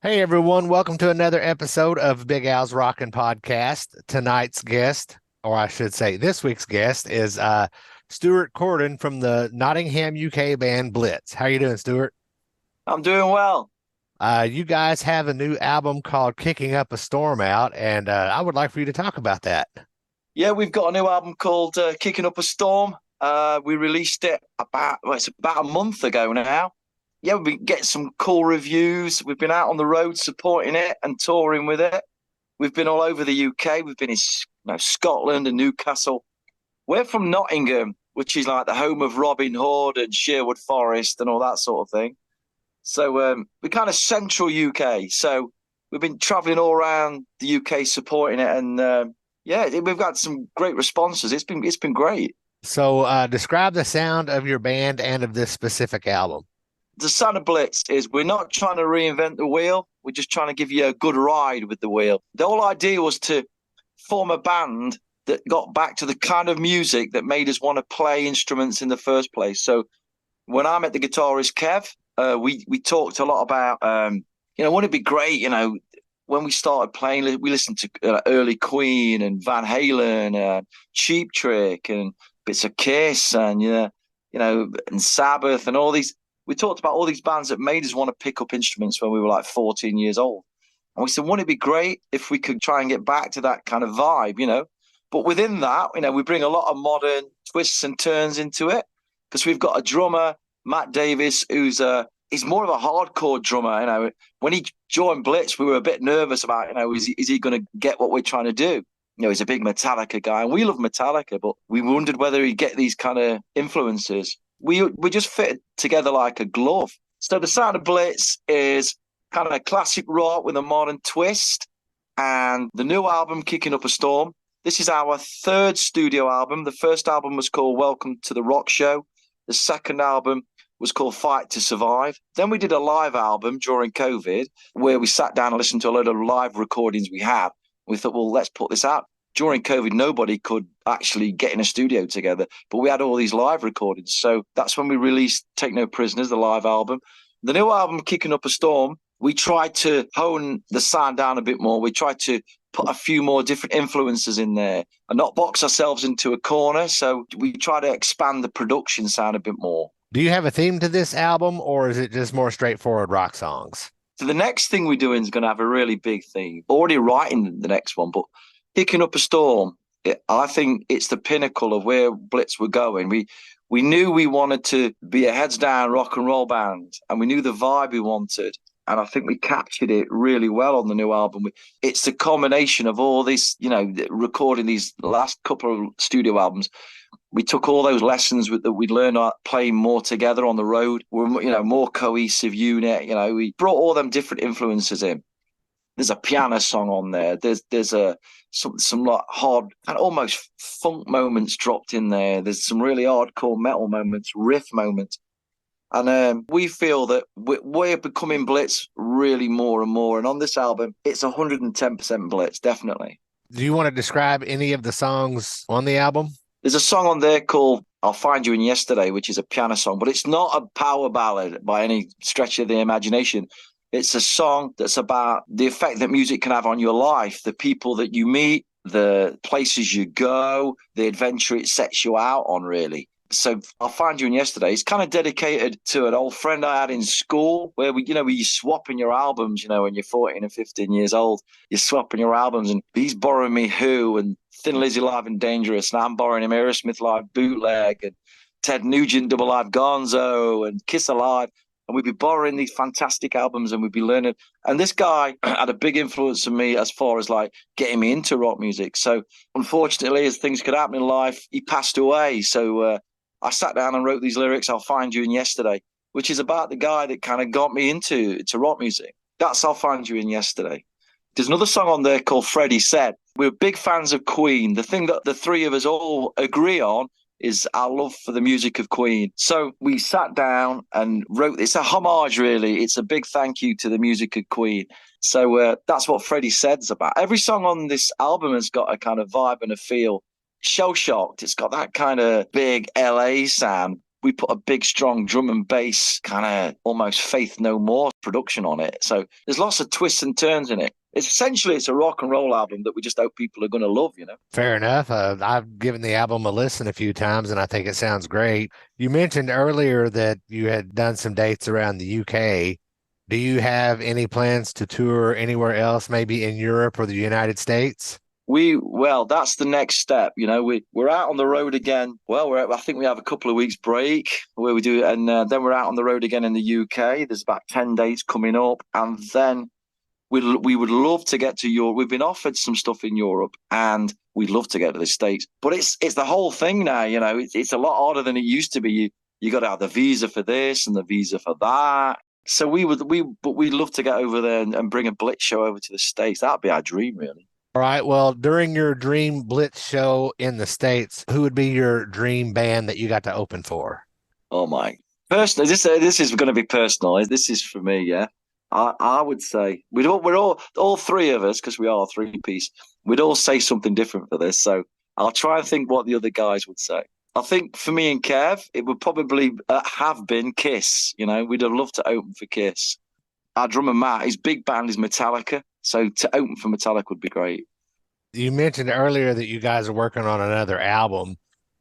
Hey everyone, welcome to another episode of Big Al's Rockin' Podcast. Tonight's guest, or I should say this week's guest, is Stuart Corden from the Nottingham, UK band Blitz. How you doing, Stuart? I'm doing well. You guys have a new album called Kicking Up a Storm out, and I would like for you to talk about that. Yeah, we've got a new album called Kicking Up a Storm. We released it it's about a month ago now. Yeah, we've been getting some cool reviews. We've been out on the road supporting it and touring with it. We've been all over the UK. We've been in Scotland and Newcastle. We're from Nottingham, which is like the home of Robin Hood and Sherwood Forest and all that sort of thing. So we're kind of central UK. So we've been traveling all around the UK supporting it, and yeah, we've got some great responses. It's been great. So, describe the sound of your band and of this specific album. The sound of Blitz is we're not trying to reinvent the wheel. We're just trying to give you a good ride with the wheel. The whole idea was to form a band that got back to the kind of music that made us want to play instruments in the first place. So when I met the guitarist Kev, we talked a lot about wouldn't it be great, when we started playing, we listened to early Queen and Van Halen and Cheap Trick and bits of Kiss and and Sabbath and all these. We talked about all these bands that made us want to pick up instruments when we were like 14 years old. And we said, wouldn't it be great if we could try and get back to that kind of vibe? But within that, we bring a lot of modern twists and turns into it because we've got a drummer, Matt Davis, he's more of a hardcore drummer. When he joined Blitz, we were a bit nervous about, is he going to get what we're trying to do? He's a big Metallica guy, and we love Metallica, but we wondered whether he'd get these kind of influences. We just fit together like a glove. So the sound of Blitz is kind of a classic rock with a modern twist, and the new album, Kicking Up a Storm. This is our third studio album. The first album was called Welcome to the Rock Show. The second album was called Fight to Survive. Then we did a live album during COVID where we sat down and listened to a load of live recordings we had. We thought, well, let's put this out. During COVID, nobody could actually get in a studio together, but we had all these live recordings. So that's when we released Take No Prisoners, the live album. The new album, Kicking Up a Storm, we tried to hone the sound down a bit more. We tried to put a few more different influences in there and not box ourselves into a corner. So we try to expand the production sound a bit more. Do you have a theme to this album, or is it just more straightforward rock songs? So the next thing we're doing is going to have a really big theme. Already writing the next one, but Kicking Up a Storm, I think it's the pinnacle of where Blitz were going. We knew we wanted to be a heads down rock and roll band, and we knew the vibe we wanted. And I think we captured it really well on the new album. It's the combination of all this, recording these last couple of studio albums. We took all those lessons that we'd learned playing more together on the road. We're, more cohesive unit. We brought all them different influences in. There's a piano song on there. There's some like hard and almost funk moments dropped in there. There's some really hardcore metal moments, riff moments. And we feel that we're becoming Blitz really more and more. And on this album, it's 110% Blitz, definitely. Do you want to describe any of the songs on the album? There's a song on there called I'll Find You in Yesterday, which is a piano song, but it's not a power ballad by any stretch of the imagination. It's a song that's about the effect that music can have on your life, the people that you meet, the places you go, the adventure it sets you out on, really. So I'll Find You in Yesterday. It's kind of dedicated to an old friend I had in school where we swapping your albums, when you're 14 and 15 years old, you're swapping your albums and he's borrowing me Who and Thin Lizzy Live and Dangerous, and I'm borrowing him Aerosmith Live Bootleg and Ted Nugent Double Live Gonzo and Kiss Alive. And we'd be borrowing these fantastic albums and we'd be learning. And this guy had a big influence on me as far as like getting me into rock music. So unfortunately, as things could happen in life, he passed away. So I sat down and wrote these lyrics, I'll Find You in Yesterday, which is about the guy that kind of got me into rock music. That's I'll Find You in Yesterday. There's another song on there called Freddie Said. We're big fans of Queen. The thing that the three of us all agree on is our love for the music of Queen. So we sat down and wrote, it's a homage, really. It's a big thank you to the music of Queen. So that's what Freddie Said's about. Every song on this album has got a kind of vibe and a feel. Shell Shocked, it's got that kind of big LA sound. we put a big, strong drum and bass kind of almost Faith No More production on it. So there's lots of twists and turns in it. It's a rock and roll album that we just hope people are going to love, you know. Fair enough. I've given the album a listen a few times and I think it sounds great. You mentioned earlier that you had done some dates around the UK. Do you have any plans to tour anywhere else, maybe in Europe or the United States? Well, that's the next step. You know, we're out on the road again. Well, I think we have a couple of weeks break where we do it, and then we're out on the road again in the UK. There's about 10 dates coming up, and then we would love to get to Europe. We've been offered some stuff in Europe, and we'd love to get to the States. But it's the whole thing now. You know, it's a lot harder than it used to be. You got to have the visa for this and the visa for that. So we'd love to get over there and bring a Blitz show over to the States. That'd be our dream, really. All right. Well, during your dream Blitz show in the States, who would be your dream band that you got to open for? Oh my! Personally, this is going to be personal. This is for me. Yeah, I would say we're all three of us, because we are a three-piece. We'd all say something different for this. So I'll try and think what the other guys would say. I think for me and Kev, it would probably have been Kiss. You know, we'd have loved to open for Kiss. Our drummer Matt, his big band is Metallica, so to open for Metallica would be great. You mentioned earlier that you guys are working on another album.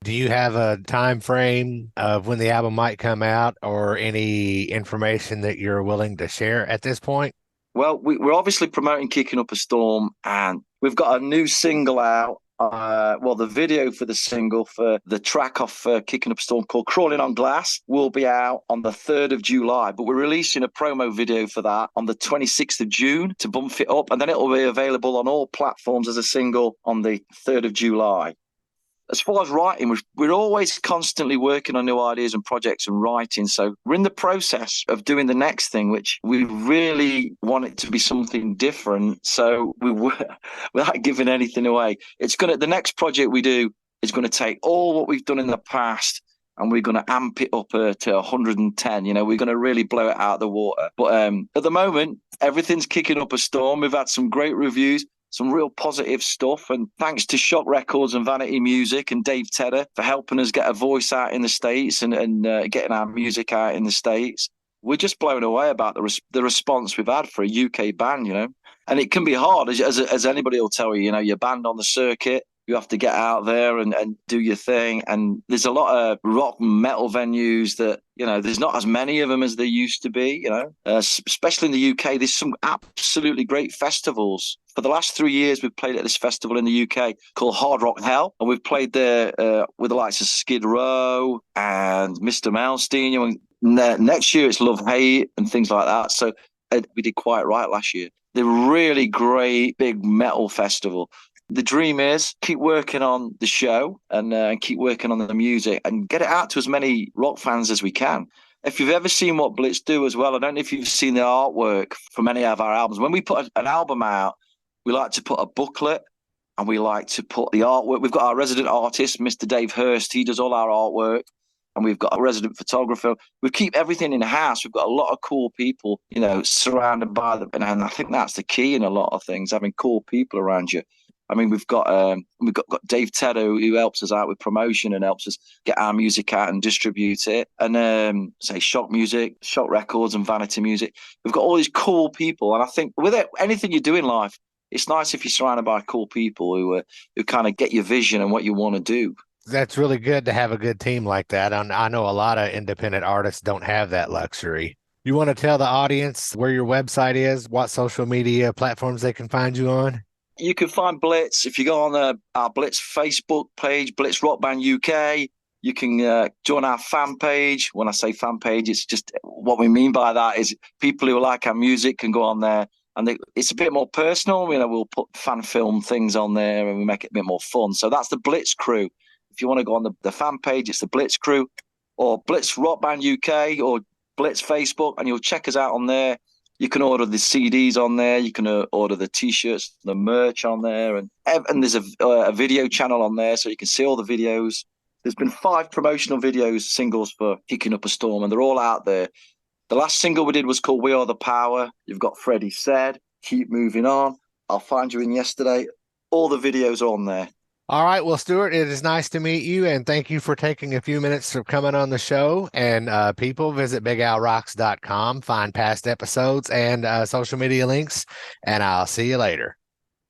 Do you have a time frame of when the album might come out or any information that you're willing to share at this point? Well, we're obviously promoting Kicking Up a Storm, and we've got a new single out. The video for the single for the track off Kicking Up a Storm called Crawling on Glass will be out on the 3rd of July, but we're releasing a promo video for that on the 26th of June to bump it up, and then it will be available on all platforms as a single on the 3rd of July. As far as writing, we're always constantly working on new ideas and projects and writing. So we're in the process of doing the next thing, which we really want it to be something different. So without giving anything away, the next project we do is going to take all what we've done in the past and we're going to amp it up to 110. You know, we're going to really blow it out of the water. But at the moment, everything's kicking up a storm. We've had some great reviews, some real positive stuff. And thanks to Shock Records and Vanity Music and Dave Tedder for helping us get a voice out in the States and getting our music out in the States. We're just blown away about the response we've had for a UK band, you know. And it can be hard, as anybody will tell you, you know, your band on the circuit, you have to get out there and do your thing. And there's a lot of rock and metal venues that, you know, there's not as many of them as there used to be, you know, especially in the UK. There's some absolutely great festivals. For the last 3 years, we've played at this festival in the UK called Hard Rock Hell. And we've played there with the likes of Skid Row and Mr. Malmsteen. You know, next year, it's Love Hate and things like that. So we did quite right last year. They're really great, big metal festival. The dream is keep working on the show and keep working on the music and get it out to as many rock fans as we can. If you've ever seen what Blitz do as well, I don't know if you've seen the artwork from any of our albums. When we put an album out, we like to put a booklet and we like to put the artwork. We've got our resident artist, Mr. Dave Hurst. He does all our artwork. And we've got a resident photographer. We keep everything in house. We've got a lot of cool people, you know, surrounded by them. And I think that's the key in a lot of things, having cool people around you. I mean, we've got Dave Tedder who helps us out with promotion and helps us get our music out and distribute it. And say Shock Music, Shock Records, and Vanity Music. We've got all these cool people, and I think with anything you do in life, it's nice if you're surrounded by cool people who kind of get your vision and what you want to do. That's really good to have a good team like that. I know a lot of independent artists don't have that luxury. You want to tell the audience where your website is, what social media platforms they can find you on? You can find Blitz if you go on our Blitz Facebook page, Blitz Rock Band UK. You can join our fan page. When I say fan page, it's just what we mean by that is people who like our music can go on there. And it's a bit more personal. You know, we'll put fan film things on there and we make it a bit more fun. So that's the Blitz crew. If you want to go on the fan page, it's the Blitz crew or Blitz Rock Band UK or Blitz Facebook, and you'll check us out on there. You can order the CDs on there. You can order the T-shirts, the merch on there. And there's a video channel on there, so you can see all the videos. There's been 5 promotional videos, singles for Kicking Up a Storm, and they're all out there. The last single we did was called We Are the Power. You've got Freddie Said, Keep Moving On, I'll Find You in Yesterday. All the videos are on there. All right. Well, Stuart, it is nice to meet you, and thank you for taking a few minutes for coming on the show. And people, visit bigalrocks.com, find past episodes and social media links, and I'll see you later.